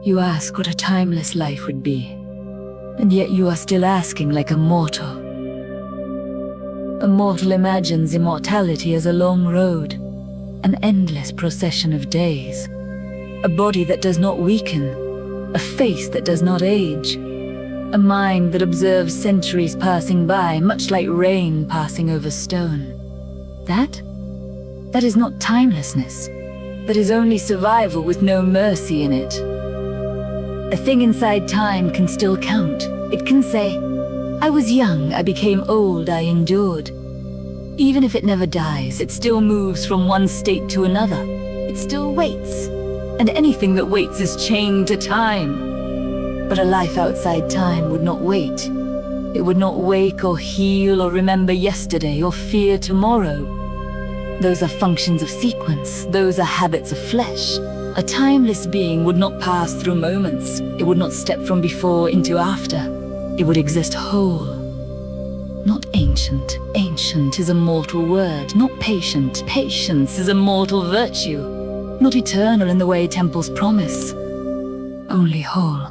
You ask what a timeless life would be, and yet you are still asking like a mortal. A mortal imagines immortality as a long road, an endless procession of days, a body that does not weaken, a face that does not age, a mind that observes centuries passing by, much like rain passing over stone. That is not timelessness. That is only survival with no mercy in it. A thing inside time can still count. It can say, I was young, I became old, I endured. Even if it never dies, it still moves from one state to another. It still waits. And anything that waits is chained to time. But a life outside time would not wait. It would not wake or heal or remember yesterday or fear tomorrow. Those are functions of sequence. Those are habits of flesh. A timeless being would not pass through moments. It would not step from before into after. It would exist whole. Not ancient. Ancient is a mortal word. Not patient. Patience is a mortal virtue. Not eternal in the way temples promise. Only whole.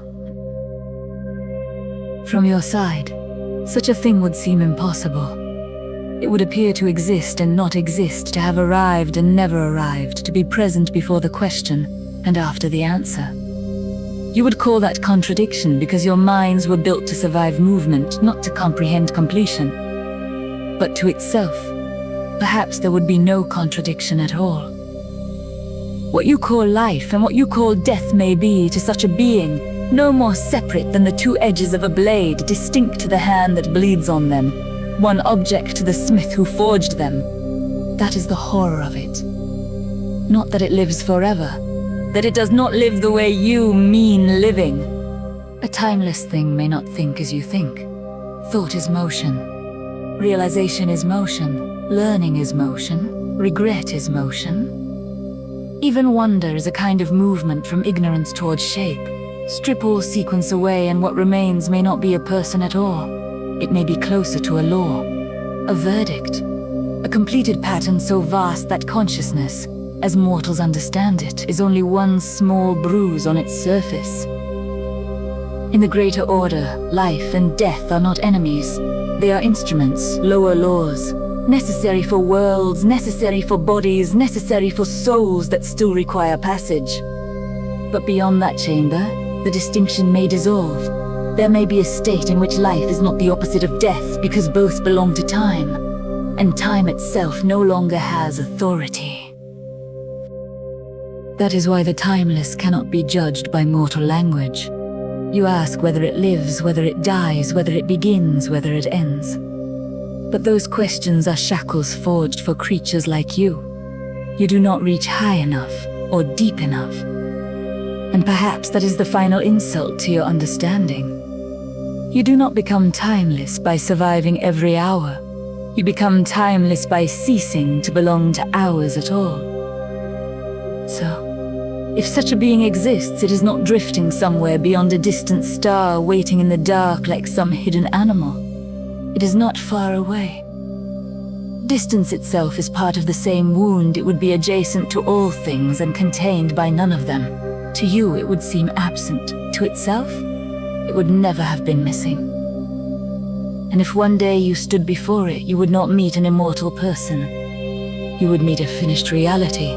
From your side, such a thing would seem impossible. It would appear to exist and not exist, to have arrived and never arrived, to be present before the question and after the answer. You would call that contradiction because your minds were built to survive movement, not to comprehend completion. But to itself, perhaps there would be no contradiction at all. What you call life and what you call death may be, to such a being, no more separate than the two edges of a blade, distinct to the hand that bleeds on them, one object to the smith who forged them. That is the horror of it. Not that it lives forever, that it does not live the way you mean living. A timeless thing may not think as you think. Thought is motion. Realization is motion. Learning is motion. Regret is motion. Even wonder is a kind of movement from ignorance towards shape. Strip all sequence away and what remains may not be a person at all. It may be closer to a law, a verdict, a completed pattern so vast that consciousness, as mortals understand it, is only one small bruise on its surface. In the greater order, life and death are not enemies. They are instruments, lower laws, necessary for worlds, necessary for bodies, necessary for souls that still require passage. But beyond that chamber, the distinction may dissolve. There may be a state in which life is not the opposite of death because both belong to time, and time itself no longer has authority. That is why the timeless cannot be judged by mortal language. You ask whether it lives, whether it dies, whether it begins, whether it ends. But those questions are shackles forged for creatures like you. You do not reach high enough or deep enough. And perhaps that is the final insult to your understanding. You do not become timeless by surviving every hour. You become timeless by ceasing to belong to hours at all. So, if such a being exists, it is not drifting somewhere beyond a distant star, waiting in the dark like some hidden animal. It is not far away. Distance itself is part of the same wound. It would be adjacent to all things and contained by none of them. To you, it would seem absent. To itself, it would never have been missing. And if one day you stood before it, you would not meet an immortal person. You would meet a finished reality.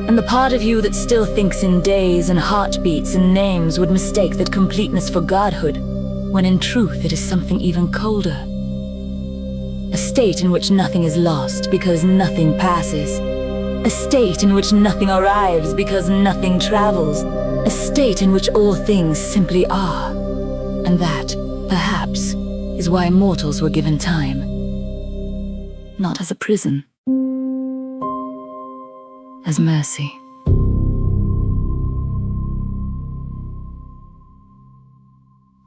And the part of you that still thinks in days and heartbeats and names would mistake that completeness for godhood, when in truth it is something even colder. A state in which nothing is lost because nothing passes. A state in which nothing arrives because nothing travels. A state in which all things simply are. And that, perhaps, is why mortals were given time. Not as a prison. As mercy.